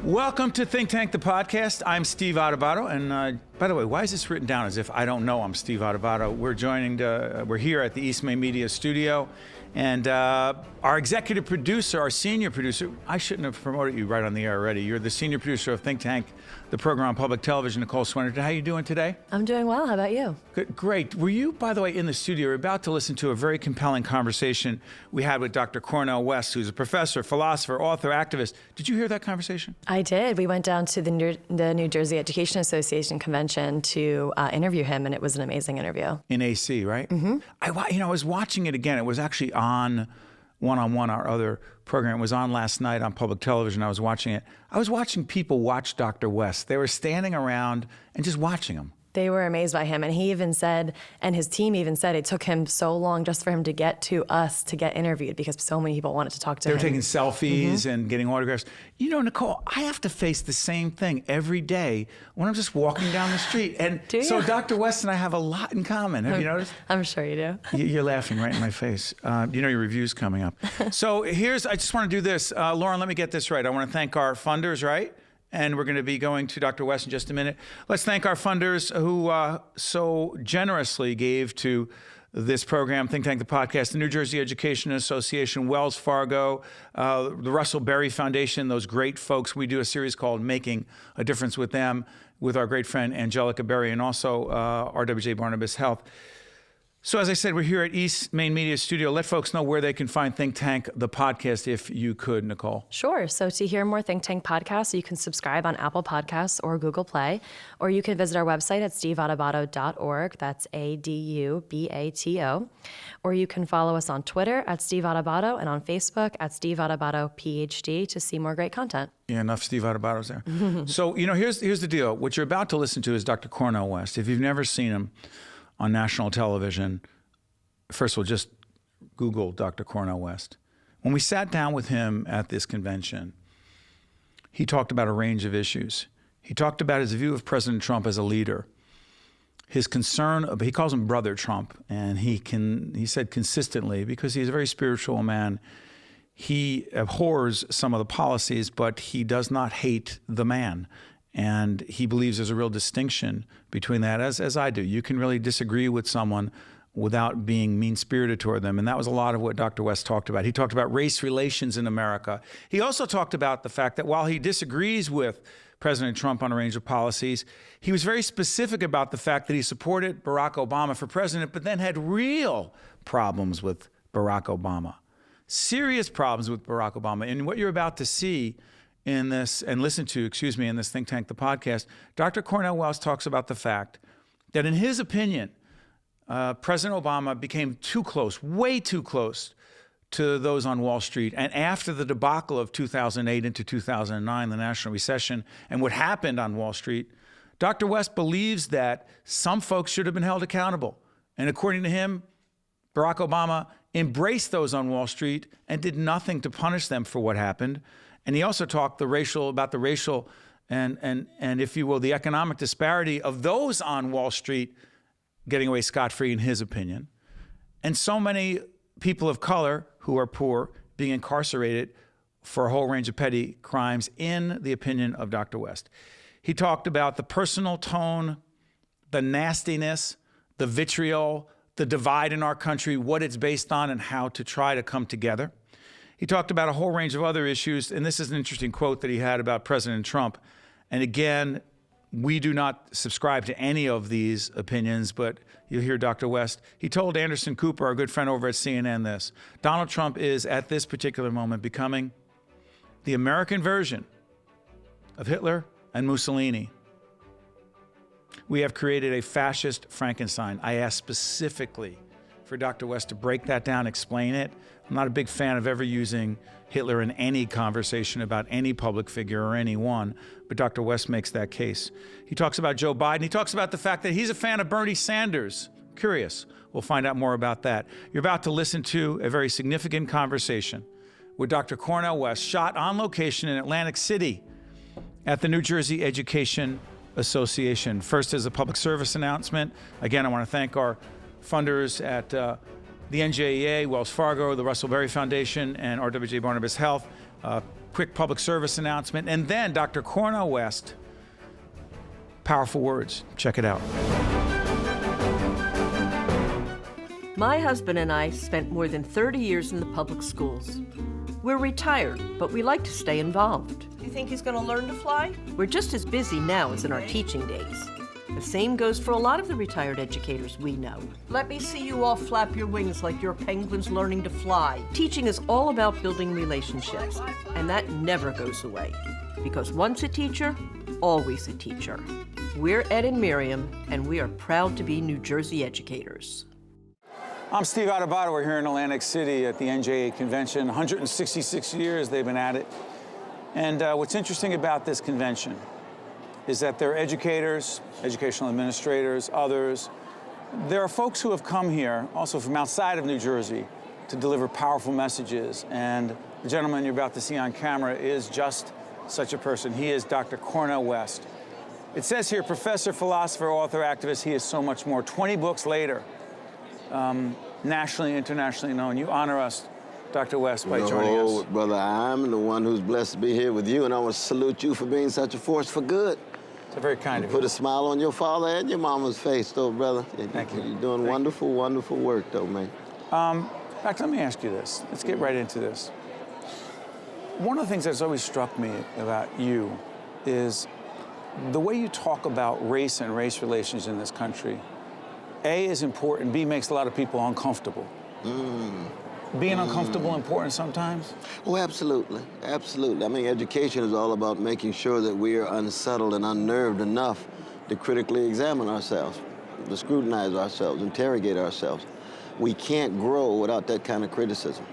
Welcome to Think Tank, the podcast. I'm Steve Adubato, and by the way, why is this written down as if I don't know I'm Steve Adubato? We're here at the East Main Media Studio, and our executive producer, our senior producer, I shouldn't have promoted you right on the air already. You're the senior producer of Think Tank, the program on public television, Nicole Swenderton. How are you doing today? I'm doing well. How about you? Good, great. Were you, by the way, in the studio? We're about to listen to a very compelling conversation we had with Dr. Cornel West, who's a professor, philosopher, author, activist. Did you hear that conversation? I did. We went down to the New Jersey Education Association convention to interview him, and it was an amazing interview. In AC, right? Mm-hmm. I was watching it again. It was actually on One-on-One, our other program. It was on last night on public television. I was watching it. I was watching people watch Dr. West. They were standing around and just watching him. They were amazed by him, and he even said, and his team even said, it took him so long just for him to get to us to get interviewed because so many people wanted to talk to him. They were taking selfies and getting autographs. You know, Nicole, I have to face the same thing every day when I'm just walking down the street. And so Dr. West and I have a lot in common. Have you noticed? I'm sure you do. You're laughing right in my face. You know your review's coming up. So I just want to do this. Lauren, let me get this right. I want to thank our funders, right? And we're going to be going to Dr. West in just a minute. Let's thank our funders who so generously gave to this program, Think Tank, the podcast, the New Jersey Education Association, Wells Fargo, the Russell Berry Foundation, those great folks. We do a series called Making a Difference with them, with our great friend Angelica Berry, and also RWJ Barnabas Health. So as I said, we're here at East Main Media Studio. Let folks know where they can find Think Tank, the podcast, if you could, Nicole. Sure. So to hear more Think Tank podcasts, you can subscribe on Apple Podcasts or Google Play, or you can visit our website at steveadubato.org. That's ADUBATO. Or you can follow us on Twitter at Steve Adubato and on Facebook at Steve Adubato PhD to see more great content. Yeah, enough Steve Adubatos there. So, here's the deal. What you're about to listen to is Dr. Cornel West. If you've never seen him on national television, first of all, just Google Dr. Cornel West. When we sat down with him at this convention, he talked about a range of issues. He talked about his view of President Trump as a leader, his concern, he calls him Brother Trump, and he said consistently, because he's a very spiritual man, he abhors some of the policies, but he does not hate the man. And he believes there's a real distinction between that, as I do. You can really disagree with someone without being mean-spirited toward them. And that was a lot of what Dr. West talked about. He talked about race relations in America. He also talked about the fact that while he disagrees with President Trump on a range of policies, he was very specific about the fact that he supported Barack Obama for president, but then had real problems with Barack Obama. Serious problems with Barack Obama. And what you're about to see in this, and listen to, in this Think Tank, the podcast, Dr. Cornel West talks about the fact that in his opinion, President Obama became too close, way too close to those on Wall Street. And after the debacle of 2008 into 2009, the national recession, and what happened on Wall Street, Dr. West believes that some folks should have been held accountable. And according to him, Barack Obama embraced those on Wall Street and did nothing to punish them for what happened. And he also talked about the racial and if you will, the economic disparity of those on Wall Street getting away scot-free in his opinion. And so many people of color who are poor being incarcerated for a whole range of petty crimes in the opinion of Dr. West. He talked about the personal tone, the nastiness, the vitriol, the divide in our country, what it's based on, and how to try to come together. He talked about a whole range of other issues, and this is an interesting quote that he had about President Trump. And again, we do not subscribe to any of these opinions, but you'll hear Dr. West. He told Anderson Cooper, our good friend over at CNN, this: Donald Trump is, at this particular moment, becoming the American version of Hitler and Mussolini. We have created a fascist Frankenstein. I asked specifically for Dr. West to break that down, explain it. I'm not a big fan of ever using Hitler in any conversation about any public figure or anyone, but Dr. West makes that case. He talks about Joe Biden. He talks about the fact that he's a fan of Bernie Sanders. Curious. We'll find out more about that. You're about to listen to a very significant conversation with Dr. Cornel West, shot on location in Atlantic City at the New Jersey Education Association. First, as a public service announcement, again, I want to thank our funders at the NJEA, Wells Fargo, the Russell Berry Foundation, and RWJ Barnabas Health. Quick public service announcement. And then Dr. Cornel West, powerful words. Check it out. My husband and I spent more than 30 years in the public schools. We're retired, but we like to stay involved. You think he's going to learn to fly? We're just as busy now as in our teaching days. The same goes for a lot of the retired educators we know. Let me see you all flap your wings like you're penguins learning to fly. Teaching is all about building relationships, and that never goes away. Because once a teacher, always a teacher. We're Ed and Miriam, and we are proud to be New Jersey educators. I'm Steve Adubato. We're here in Atlantic City at the NJEA Convention. 166 years they've been at it. And what's interesting about this convention is that there are educators, educational administrators, others. There are folks who have come here, also from outside of New Jersey, to deliver powerful messages. And the gentleman you're about to see on camera is just such a person. He is Dr. Cornel West. It says here, professor, philosopher, author, activist. He is so much more. 20 books later, nationally, internationally known. You honor us, Dr. West, by joining us. Brother, I'm the one who's blessed to be here with you, and I want to salute you for being such a force for good. It's very kind of you. Put a smile on your father and your mama's face, though, brother. Thank you. You're doing wonderful, wonderful work, though, man. Doctor, let me ask you this. Let's get right into this. One of the things that's always struck me about you is the way you talk about race and race relations in this country. A is important, B makes a lot of people uncomfortable. Being uncomfortable important sometimes? Oh, absolutely, absolutely. I mean, education is all about making sure that we are unsettled and unnerved enough to critically examine ourselves, to scrutinize ourselves, interrogate ourselves. We can't grow without that kind of criticism.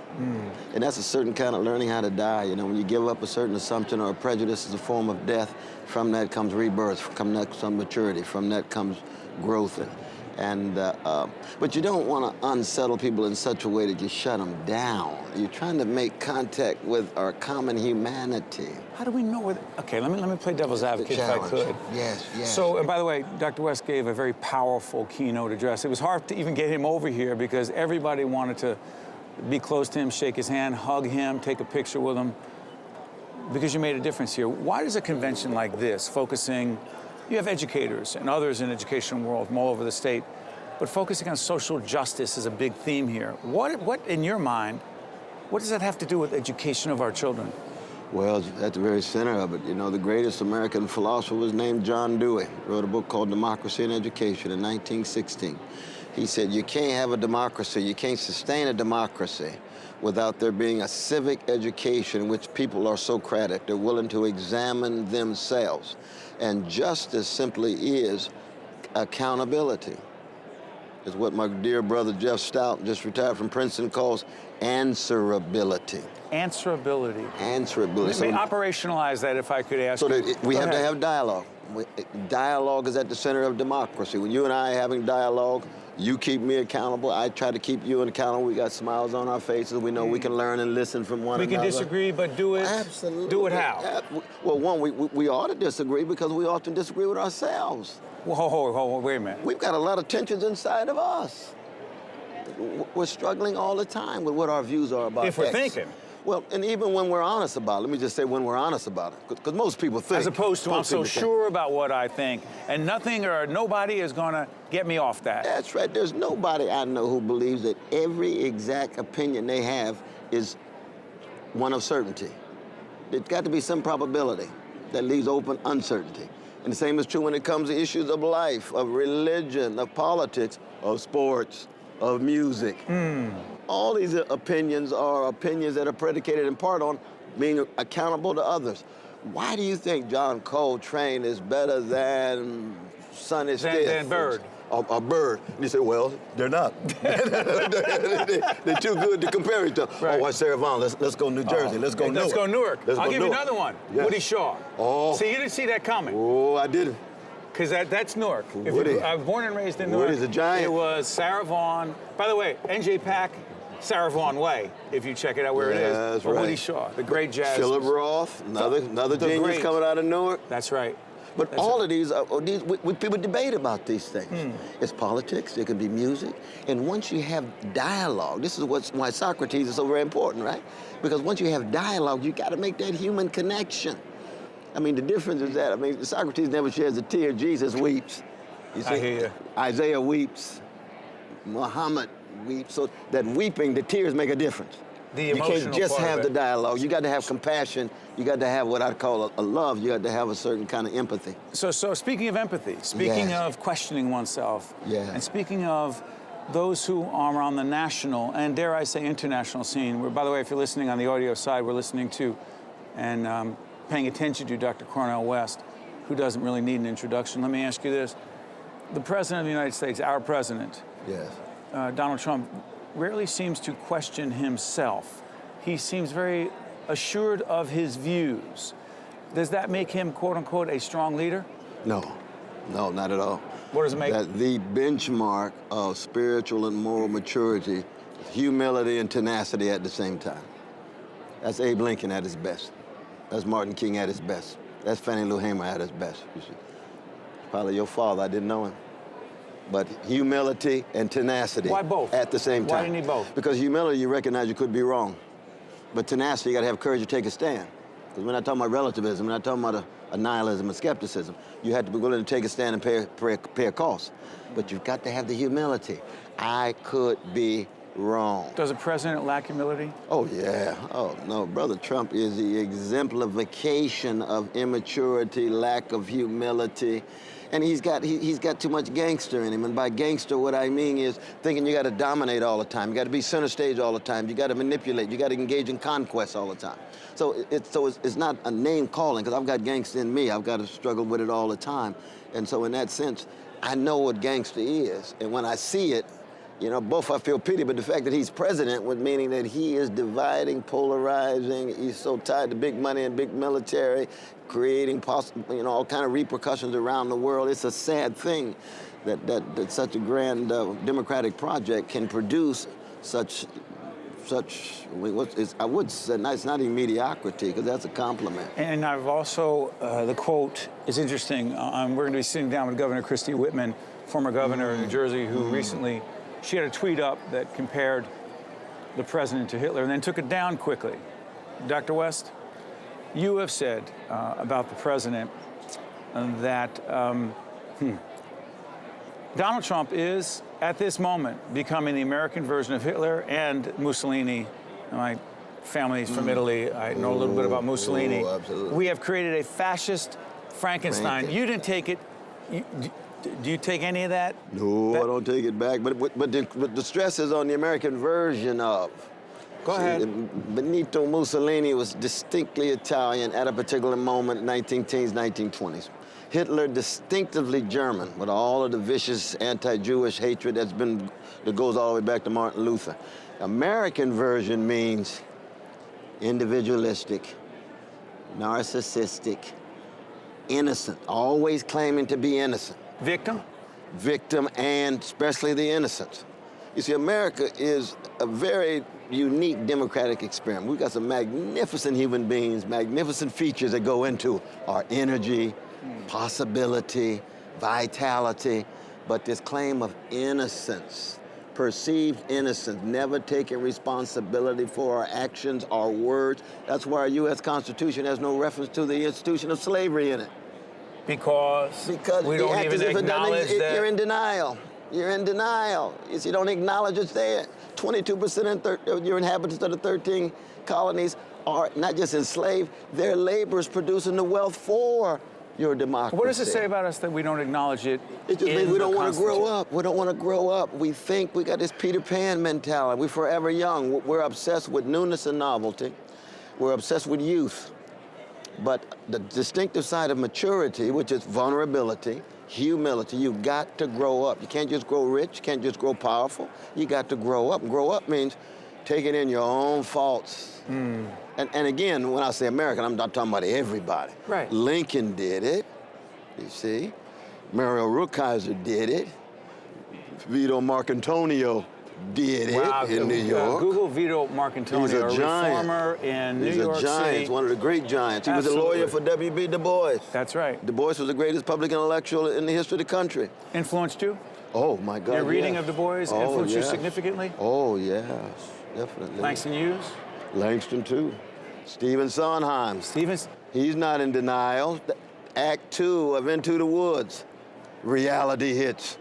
And that's a certain kind of learning how to die. You know, when you give up a certain assumption or a prejudice is a form of death, from that comes rebirth, from that comes maturity, from that comes growth. But you don't want to unsettle people in such a way that you shut them down. You're trying to make contact with our common humanity. How do we know where? Okay, let me play devil's advocate if I could. Yes, yes. So, and by the way, Dr. West gave a very powerful keynote address. It was hard to even get him over here because everybody wanted to be close to him, shake his hand, hug him, take a picture with him, because you made a difference here. Why does a convention like this, focusing, you have educators and others in the education world from all over the state, but focusing on social justice is a big theme here. What in your mind, what does that have to do with education of our children? Well, at the very center of it, you know, the greatest American philosopher was named John Dewey. Wrote a book called Democracy and Education in 1916. He said, you can't have a democracy, you can't sustain a democracy without there being a civic education in which people are Socratic. They're willing to examine themselves. And justice simply is accountability. Is what my dear brother Jeff Stout, just retired from Princeton, calls answerability. Answerability. Answerability. Let me operationalize that if I could ask you. So that we have to have dialogue. Dialogue is at the center of democracy. When you and I are having dialogue, you keep me accountable, I try to keep you accountable. We got smiles on our faces. We know we can learn and listen from one another. We can disagree, but do it. Absolutely. Do it how? Well, one, we ought to disagree because we often disagree with ourselves. Whoa, wait a minute. We've got a lot of tensions inside of us. We're struggling all the time with what our views are about If we're X. thinking. Well, and even when we're honest about it, let me just say when we're honest about it, because most people think. As opposed to I'm so sure about what I think, and nothing or nobody is going to get me off that. That's right. There's nobody I know who believes that every exact opinion they have is one of certainty. There's got to be some probability that leaves open uncertainty. And the same is true when it comes to issues of life, of religion, of politics, of sports, of music. All these opinions are opinions that are predicated in part on being accountable to others. Why do you think John Coltrane is better than Sonny Stitt? Than Bird. A Bird. And you say, well, they're not. They're too good to compare each other. Right. Oh, what's Sarah Vaughan? Let's go New Jersey. Let's go Newark. Let's go Newark. I'll give you Newark. another one. Yes. Woody Shaw. Oh. See, you didn't see that coming. Oh, I didn't. Because that's Newark. Woody. I was born and raised in Newark. Woody's a giant. It was Sarah Vaughan. By the way, NJPAC, Sarah Vaughan Way, if you check it out where it is. That's But right. Woody Shaw, the great jazz. Philip Roth, another genius great. coming out of Newark. That's right. But all of these, people debate about these things. It's politics, it can be music. And once you have dialogue, this is why Socrates is so very important, right? Because once you have dialogue, you got to make that human connection. I mean, the difference is that, Socrates never sheds a tear, Jesus weeps. You see? I hear you. Isaiah weeps, Muhammad weeps. So that weeping, the tears make a difference. You can't just have the dialogue. You got to have compassion. You got to have what I call a love. You got to have a certain kind of empathy. So speaking of empathy, speaking of questioning oneself, and speaking of those who are on the national and, dare I say, international scene, by the way, if you're listening on the audio side, we're listening to and paying attention to Dr. Cornel West, who doesn't really need an introduction. Let me ask you this. The President of the United States, our President, Donald Trump, rarely seems to question himself. He seems very assured of his views. Does that make him, quote unquote, a strong leader? No, not at all. What does it make? That the benchmark of spiritual and moral maturity is humility and tenacity at the same time. That's Abe Lincoln at his best. That's Martin King at his best. That's Fannie Lou Hamer at his best, you see. Probably your father, I didn't know him. But humility and tenacity. Why both? At the same time. Why do you need both? Because humility, you recognize you could be wrong. But tenacity, you got to have courage to take a stand. Because we're not talking about relativism, we're not talking about a nihilism and skepticism. You have to be willing to take a stand and pay a cost. But you've got to have the humility. I could be wrong. Does a president lack humility? Oh, yeah. Oh, no. Brother Trump is the exemplification of immaturity, lack of humility. And he's got too much gangster in him. And by gangster, what I mean is thinking you got to dominate all the time. You got to be center stage all the time. You got to manipulate. You got to engage in conquest all the time. So it's not a name calling, because I've got gangster in me. I've got to struggle with it all the time. And so in that sense, I know what gangster is. And when I see it, both I feel pity, but the fact that he's president would meaning that he is dividing, polarizing. He's so tied to big money and big military, creating all kind of repercussions around the world. It's a sad thing that such a grand democratic project can produce such. I would say it's not even mediocrity, because that's a compliment. And I've also the quote is interesting. We're going to be sitting down with Governor Christie Whitman, former governor of New Jersey, who recently. She had a tweet up that compared the president to Hitler and then took it down quickly. Dr. West, you have said about the president that Donald Trump is, at this moment, becoming the American version of Hitler and Mussolini. My family's from Italy. I know a little bit about Mussolini. Oh, absolutely. We have created a fascist Frankenstein. You didn't take it. Do you take any of that? No, I don't take it back. But the stress is on the American version of. Go ahead. Benito Mussolini was distinctly Italian at a particular moment, 1910s, 1920s. Hitler distinctively German, with all of the vicious anti-Jewish hatred that goes all the way back to Martin Luther. American version means individualistic, narcissistic, innocent, always claiming to be innocent. Victim, and especially the innocent. You see, America is a very unique democratic experiment. We've got some magnificent human beings, magnificent features that go into our energy, possibility, vitality, but this claim of innocence, perceived innocence, never taking responsibility for our actions, our words. That's why our U.S. Constitution has no reference to the institution of slavery in it. Because we don't even acknowledge that. You're in denial. You're in denial. You don't acknowledge it's there. 22% of your inhabitants of the 13 colonies are not just enslaved, they're laborers producing the wealth for your democracy. What does it say about us that we don't acknowledge it? It just means we don't want to grow up. We don't want to grow up. We think we got this Peter Pan mentality. We're forever young. We're obsessed with newness and novelty. We're obsessed with youth. But the distinctive side of maturity, which is vulnerability, humility, you've got to grow up. You can't just grow rich, you can't just grow powerful. You got to grow up. Grow up means taking in your own faults. And again, when I say American, I'm not talking about everybody. Right. Lincoln did it, you see. Mario Rukeyser did it. Vito Marcantonio did it Wow, in New York. Google Vito Marcantonio, He's a giant. reformer in New He's York a giant. City. He's one of the great giants. He Absolutely. was a lawyer for W.B. Du Bois. That's right. Du Bois was the greatest public intellectual in the history of the country. Influenced you? Oh, my God, Your reading yes. of Du Bois influenced you significantly? Oh, yes, definitely. Langston Hughes? Langston, too. Stephen Sondheim. Stevens? He's not in denial. Act 2 of Into the Woods. Reality hits.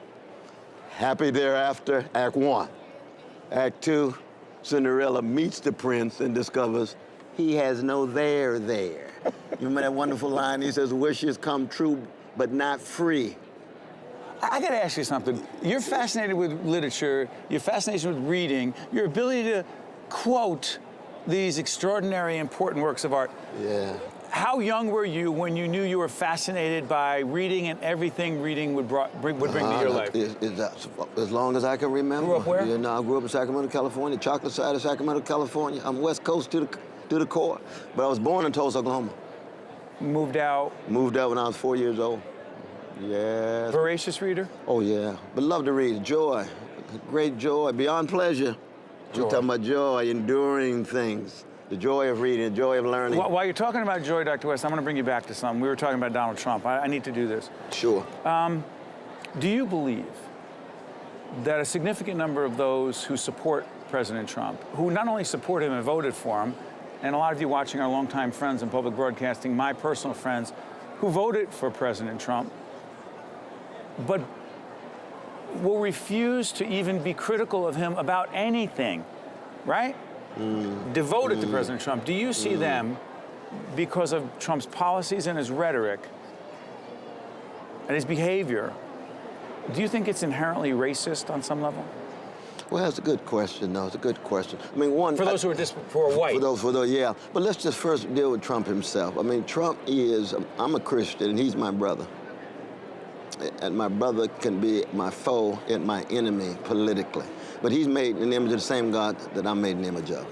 Happy Thereafter, Act 1. Act 2, Cinderella meets the prince and discovers he has no there. You remember that wonderful line? He says, wishes come true, but not free. I got to ask you something. You're fascinated with literature, your fascination with reading, your ability to quote these extraordinary, important works of art. Yeah. How young were you when you knew you were fascinated by reading and everything reading would bring to your life? As long as I can remember. Grew up where? You know, I grew up in Sacramento, California, chocolate side of Sacramento, California. I'm West Coast to the core, but I was born in Tulsa, Oklahoma. Moved out? Moved out when I was 4 years old. Yeah. Voracious reader? Oh, yeah. But love to read. Joy. Great joy. Beyond pleasure. Joy. We're talking about joy, enduring things. The joy of reading, the joy of learning. While you're talking about joy, Dr. West, I'm going to bring you back to something. We were talking about Donald Trump. I need to do this. Sure. Do you believe that a significant number of those who support President Trump, who not only support him and voted for him, and a lot of you watching are longtime friends in public broadcasting, my personal friends, who voted for President Trump, but will refuse to even be critical of him about anything, right? Devoted to President Trump. Do you see them, because of Trump's policies and his rhetoric and his behavior, do you think it's inherently racist on some level? Well, that's a good question. No, it's a good question. I mean, one... For those who are for white. For those, yeah. But let's just first deal with Trump himself. I mean, Trump is... I'm a Christian, and he's my brother. And my brother can be my foe and my enemy politically. But he's made in the image of the same God that I'm made in the image of,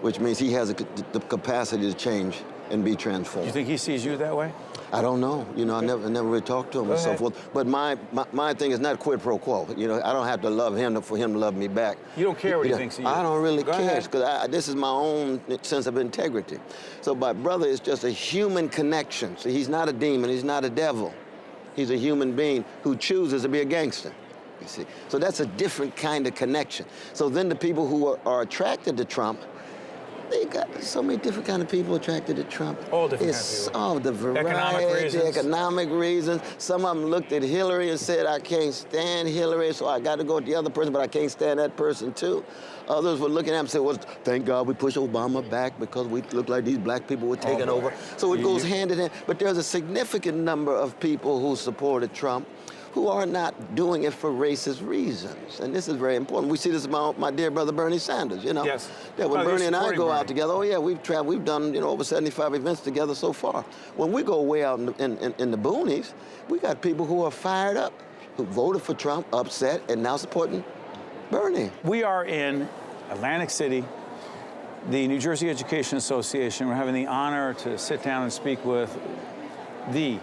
which means he has the capacity to change and be transformed. You think he sees you that way? I don't know. You know, I never really talked to him and so forth. But my thing is not quid pro quo. You know, I don't have to love him for him to love me back. You don't care what he thinks of you? I don't really care, because this is my own sense of integrity. So my brother is just a human connection. So he's not a demon. He's not a devil. He's a human being who chooses to be a gangster. You see, so that's a different kind of connection. So then the people who are attracted to Trump, they got so many different kind of people attracted to Trump. All different kinds of people. Oh, the variety, economic reasons. Some of them looked at Hillary and said, I can't stand Hillary, so I got to go with the other person, but I can't stand that person too. Others were looking at him and said, well, thank God we pushed Obama back because we look like these black people were taking over. So it goes hand in hand. But there's a significant number of people who supported Trump who are not doing it for racist reasons. And this is very important. We see this with my dear brother Bernie Sanders, you know. Yes. Yeah, when Bernie and I go Bernie out together, oh yeah, we've traveled, we've done, over 75 events together so far. When we go way out in the boonies, we got people who are fired up, who voted for Trump, upset, and now supporting Bernie. We are in Atlantic City, the New Jersey Education Association. We're having the honor to sit down and speak with the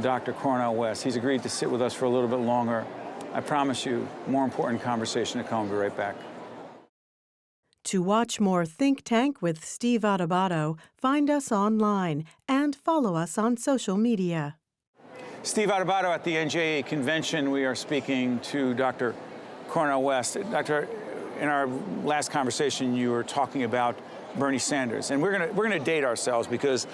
Dr. Cornel West. He's agreed to sit with us for a little bit longer. I promise you, more important conversation to come. We'll be right back. To watch more Think Tank with Steve Adubato, find us online and follow us on social media. Steve Adubato at the NJEA Convention. We are speaking to Dr. Cornel West. Doctor, in our last conversation, you were talking about Bernie Sanders, and we're gonna date ourselves because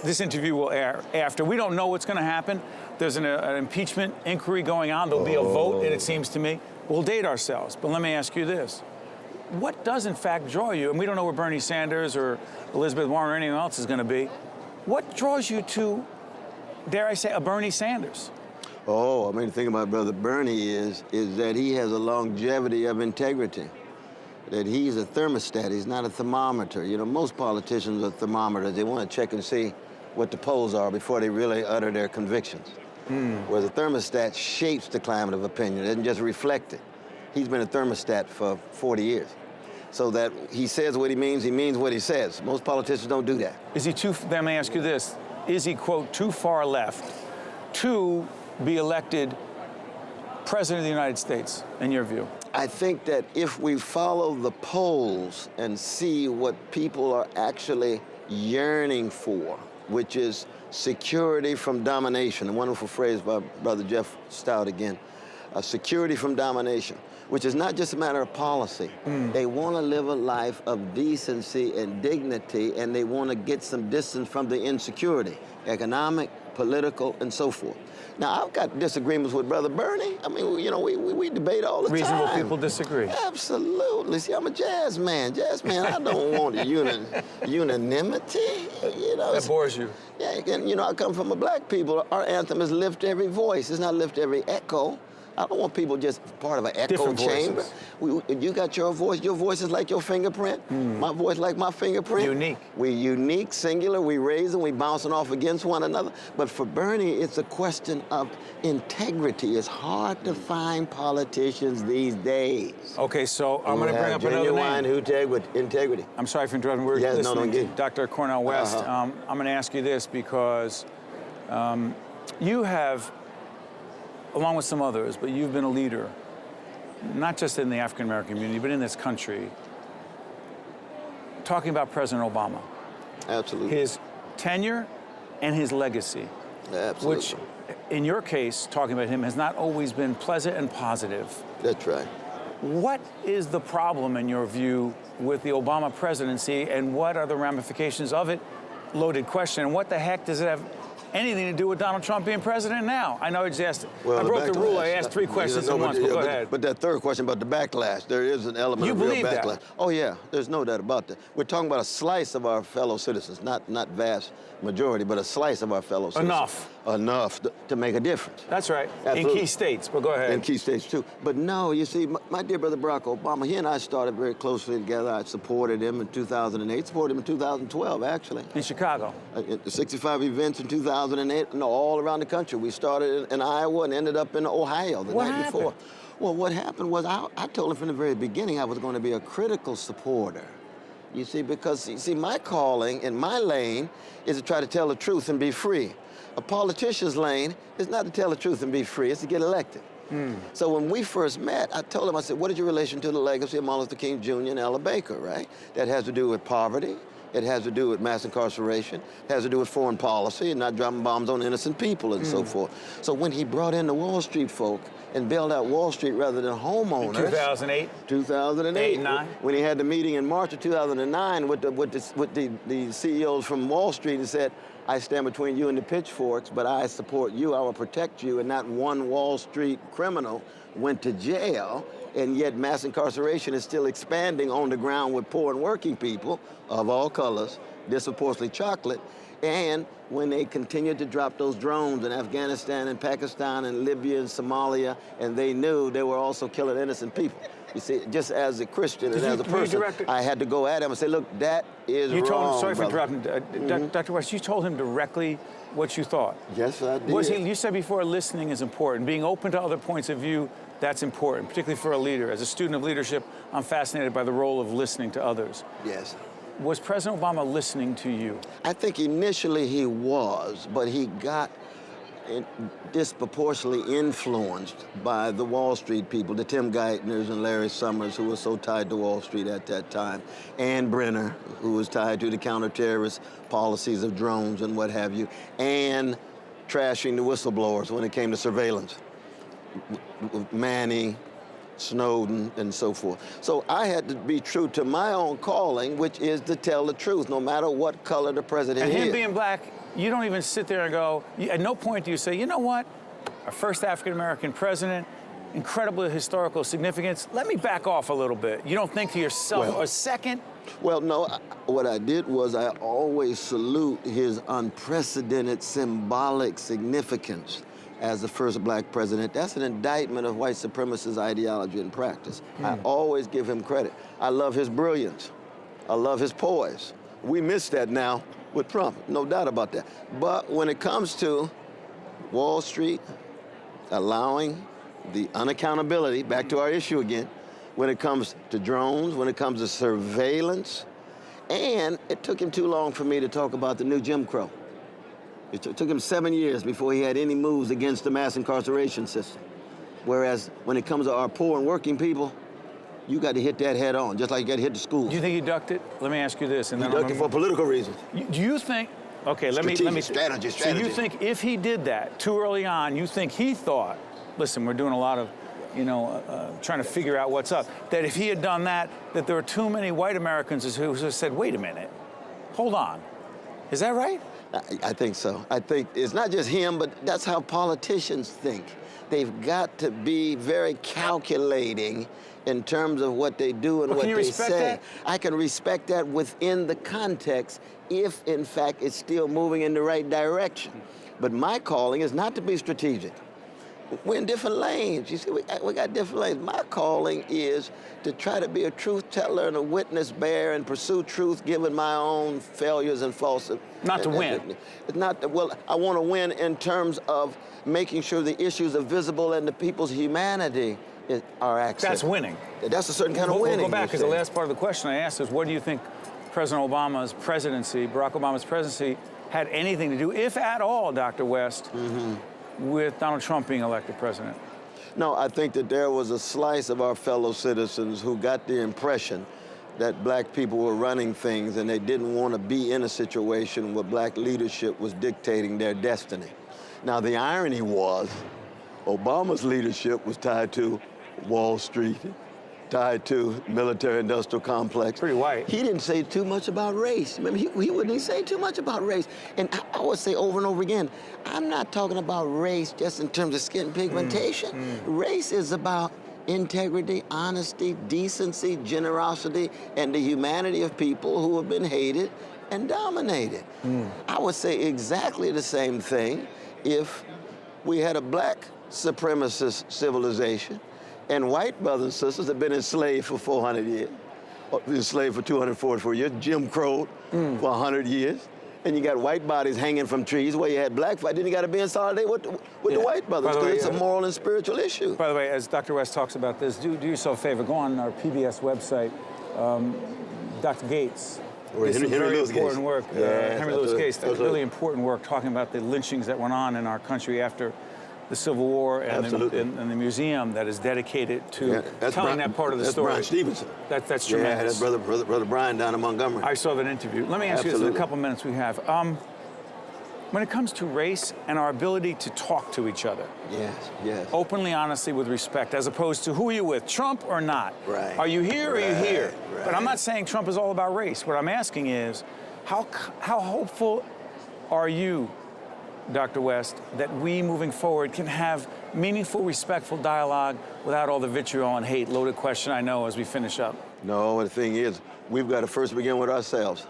this interview will air after. We don't know what's going to happen. There's an impeachment inquiry going on. There'll be a vote, and it seems to me we'll date ourselves. But let me ask you this: what does in fact draw you? And we don't know where Bernie Sanders or Elizabeth Warren or anyone else is going to be. What draws you to, dare I say, a Bernie Sanders? Oh, I mean, the thing about Brother Bernie is that he has a longevity of integrity. That he's a thermostat, he's not a thermometer. You know, most politicians are thermometers. They want to check and see what the polls are before they really utter their convictions. Whereas a thermostat shapes the climate of opinion, it doesn't just reflect it. He's been a thermostat for 40 years. So that he says what he means what he says. Most politicians don't do that. Is he let me ask you this, is he, quote, too far left to be elected President of the United States, in your view? I think that if we follow the polls and see what people are actually yearning for, which is security from domination, a wonderful phrase by Brother Jeff Stout again, security from domination, which is not just a matter of policy. They want to live a life of decency and dignity, and they want to get some distance from the insecurity, economic, political, and so forth. Now, I've got disagreements with Brother Bernie. I mean, you know, we debate all the time. Reasonable people disagree. Absolutely. See, I'm a jazz man. Jazz man, I don't want unanimity. You know, That bores you. yeah, and you know, I come from a black people. Our anthem is lift every voice. It's not lift every echo. I don't want people just part of an echo Different chamber. voices. You got your voice. Your voice is like your fingerprint. My voice like my fingerprint. Unique. We unique, singular. We raising. We bouncing off against one another. But for Bernie, it's a question of integrity. It's hard to find politicians these days. Okay, so I'm who going to bring have up another genuine name. integrity. I'm sorry for interrupting. We're Yes, no, listening don't to get- Dr. Cornel West. I'm going to ask you this because you have, along with some others, but you've been a leader, not just in the African American community, but in this country, talking about President Obama, Absolutely. his tenure and his legacy, Absolutely. which, in your case, talking about him, has not always been pleasant and positive. That's right. What is the problem, in your view, with the Obama presidency, and what are the ramifications of it? Loaded question. And what the heck does it have anything to do with Donald Trump being president now? I know I just asked. Well, I broke the rule. I backlash. asked 3 questions at but- once, but go but- ahead. But that third question about the backlash, there is an element You of real believe that? backlash. Oh yeah, there's no doubt about that. We're talking about a slice of our fellow citizens, not vast majority, but a slice of our fellow citizens. Enough to make a difference. That's right. Absolutely. In key states, but go ahead. In key states too. But no, you see, my dear brother Barack Obama, he and I started very closely together. I supported him in 2008, supported him in 2012 actually. In Chicago. 65 events in 2008, no, all around the country. We started in Iowa and ended up in Ohio the What night before. happened? Well, what happened was I told him from the very beginning I was going to be a critical supporter. You see, because you see, my calling in my lane is to try to tell the truth and be free. A politician's lane is not to tell the truth and be free, it's to get elected. So when we first met, I told him, I said, what is your relation to the legacy of Martin Luther King Jr. and Ella Baker, right? That has to do with poverty. It has to do with mass incarceration. It has to do with foreign policy and not dropping bombs on innocent people and so forth. So when he brought in the Wall Street folk and bailed out Wall Street rather than homeowners. 2008? 2008. 8, 9. When he had the meeting in March of 2009 with the CEOs from Wall Street and said, I stand between you and the pitchforks, but I support you, I will protect you, and not one Wall Street criminal went to jail, and yet mass incarceration is still expanding on the ground with poor and working people of all colors, disproportionately chocolate, and when they continued to drop those drones in Afghanistan and Pakistan and Libya and Somalia, and they knew they were also killing innocent people. You see, just as a Christian and as a person, I had to go at him and say, look, that is wrong, You told him, sorry for brother. interrupting, Dr. West, you told him directly what you thought. Yes, I did. You said before listening is important. Being open to other points of view, that's important, particularly for a leader. As a student of leadership, I'm fascinated by the role of listening to others. Yes. Was President Obama listening to you? I think initially he was, but he got disproportionately influenced by the Wall Street people, the Tim Geithners and Larry Summers, who were so tied to Wall Street at that time, and Brenner, who was tied to the counterterrorist policies of drones and what have you, and trashing the whistleblowers when it came to surveillance, Manning, Snowden, and so forth. So I had to be true to my own calling, which is to tell the truth, no matter what color the president And is. him being black, you don't even sit there and go, at no point do you say, you know what, our first African-American president, incredible historical significance, let me back off a little bit. You don't think to yourself a second? Well, no, what I did was I always salute his unprecedented symbolic significance as the first black president. That's an indictment of white supremacist ideology and practice. I always give him credit. I love his brilliance. I love his poise. We miss that now with Trump, no doubt about that. But when it comes to Wall Street allowing the unaccountability, back to our issue again, when it comes to drones, when it comes to surveillance, and it took him too long for me to talk about the new Jim Crow. It took him 7 years before he had any moves against the mass incarceration system. Whereas when it comes to our poor and working people, you got to hit that head on, just like you got to hit the schools. Do you think he ducked it? Let me ask you this, and He then ducked it for political reasons. Do you think? Okay, let me. Strategy. So you think if he did that too early on, you think he thought, listen, we're doing a lot of, trying to figure out what's up. That if he had done that, that there were too many white Americans who said, wait a minute, hold on, is that right? I think so. I think it's not just him, but that's how politicians think. They've got to be very calculating in terms of what they do and what they say. That? I can respect that within the context if, in fact, it's still moving in the right direction. But my calling is not to be strategic. We're in different lanes. You see, we got different lanes. My calling is to try to be a truth teller and a witness bearer and pursue truth given my own failures and faults. Not to win. It's not, well, I want to win in terms of making sure the issues are visible and the people's humanity are accessed. That's winning. That's a certain kind of winning. We'll go back, because the last part of the question I asked is, what do you think President Obama's presidency, Barack Obama's presidency, had anything to do, if at all, Dr. West, with Donald Trump being elected president? No, I think that there was a slice of our fellow citizens who got the impression that black people were running things and they didn't want to be in a situation where black leadership was dictating their destiny. Now, the irony was Obama's leadership was tied to Wall Street, tied to military-industrial complex. Pretty white. He didn't say too much about race. Remember, he wouldn't say too much about race. And I would say over and over again, I'm not talking about race just in terms of skin pigmentation. Race is about integrity, honesty, decency, generosity, and the humanity of people who have been hated and dominated. I would say exactly the same thing if we had a black supremacist civilization and white brothers and sisters have been enslaved for 400 years, or enslaved for 244 years, Jim Crow for 100 years, and you got white bodies hanging from trees where you had black fight, then you got to be in solidarity with the white brothers, because it's a moral and spiritual issue. By the way, as Dr. West talks about this, do yourself a favor, go on our PBS website, Dr. Gates. This is very important work. Henry Louis Gates, really important work talking about the lynchings that went on in our country after the Civil War, and the museum that is dedicated to telling that part of the story. That's Brian Stevenson. That's tremendous. Yeah, that's brother Brian down in Montgomery. I saw that interview. Let me ask you this in a couple minutes we have. When it comes to race and our ability to talk to each other, yes, openly, honestly, with respect, as opposed to who are you with, Trump or not? Right. Are you here or are you here? Right. But I'm not saying Trump is all about race. What I'm asking is, how hopeful are you, Dr. West, that we moving forward can have meaningful, respectful dialogue without all the vitriol and hate? Loaded question, I know, as we finish up. No, the thing is, we've got to first begin with ourselves.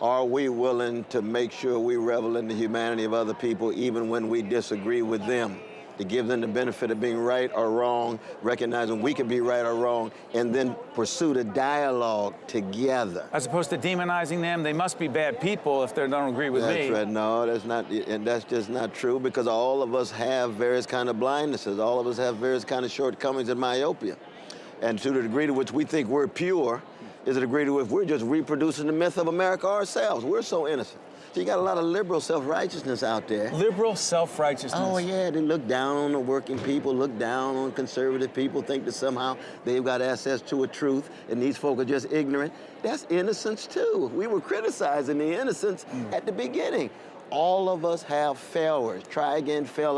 Are we willing to make sure we revel in the humanity of other people even when we disagree with them? To give them the benefit of being right or wrong, recognizing we can be right or wrong, and then pursue the dialogue together. As opposed to demonizing them, they must be bad people if they don't agree with me. That's right. No, that's not, and that's just not true, because all of us have various kind of blindnesses. All of us have various kind of shortcomings and myopia. And to the degree to which we think we're pure is a degree to which we're just reproducing the myth of America ourselves. We're so innocent. So you got a lot of liberal self-righteousness out there. Liberal self-righteousness. Oh, yeah, they look down on the working people, look down on conservative people, think that somehow they've got access to a truth, and these folk are just ignorant. That's innocence, too. We were criticizing the innocence at the beginning. All of us have failures. Try again, fail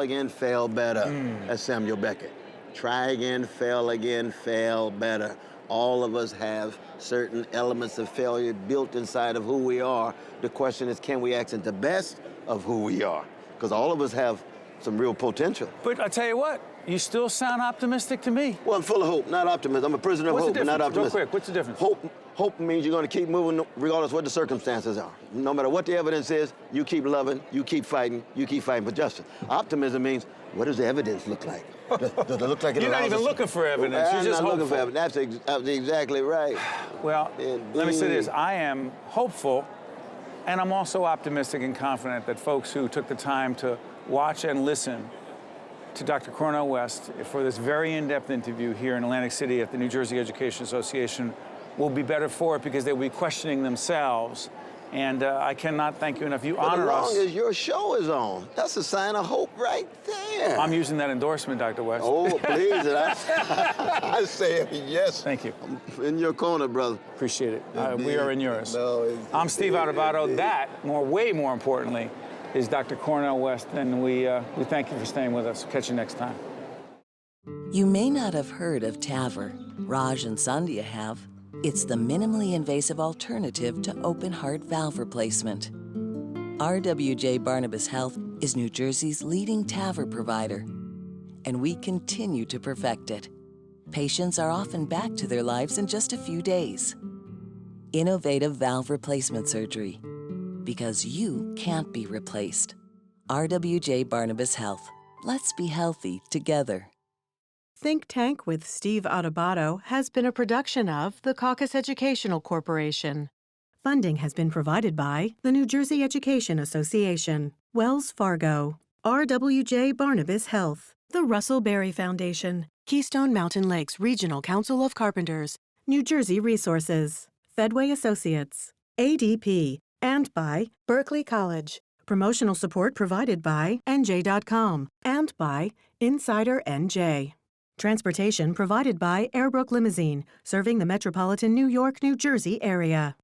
better. That's Samuel Beckett. Try again, fail better. All of us have certain elements of failure built inside of who we are. The question is, can we accent the best of who we are? Because all of us have some real potential. But I tell you what, you still sound optimistic to me. Well, I'm full of hope, not optimism. I'm a prisoner of hope, but not optimism. Real quick, what's the difference? Hope means you're going to keep moving regardless of what the circumstances are. No matter what the evidence is, you keep loving, you keep fighting for justice. Optimism means, what does the evidence look like? Does it look like it You're not even looking for evidence. You're just looking for evidence. That's exactly right. Well, let me say this. I am hopeful, and I'm also optimistic and confident that folks who took the time to watch and listen to Dr. Cornel West for this very in-depth interview here in Atlantic City at the New Jersey Education Association will be better for it, because they'll be questioning themselves And I cannot thank you enough. You But honor as long us. as your show is on, that's a sign of hope right there. I'm using that endorsement, Dr. West. Oh, please. And I say yes. Thank you. I'm in your corner, brother. Appreciate it. We are in yours. No, I'm Steve Adubato. That, way more importantly, is Dr. Cornel West. And we thank you for staying with us. Catch you next time. You may not have heard of TAVR. Raj and Sandhya have. It's the minimally invasive alternative to open heart valve replacement. RWJ Barnabas Health is New Jersey's leading TAVR provider, and we continue to perfect it. Patients are often back to their lives in just a few days. Innovative valve replacement surgery, because you can't be replaced. RWJ Barnabas Health. Let's be healthy together. Think Tank with Steve Adubato has been a production of the Caucus Educational Corporation. Funding has been provided by the New Jersey Education Association, Wells Fargo, RWJ Barnabas Health, the Russell Berry Foundation, Keystone Mountain Lakes Regional Council of Carpenters, New Jersey Resources, Fedway Associates, ADP, and by Berkeley College. Promotional support provided by NJ.com and by Insider NJ. Transportation provided by Airbrook Limousine, serving the metropolitan New York, New Jersey area.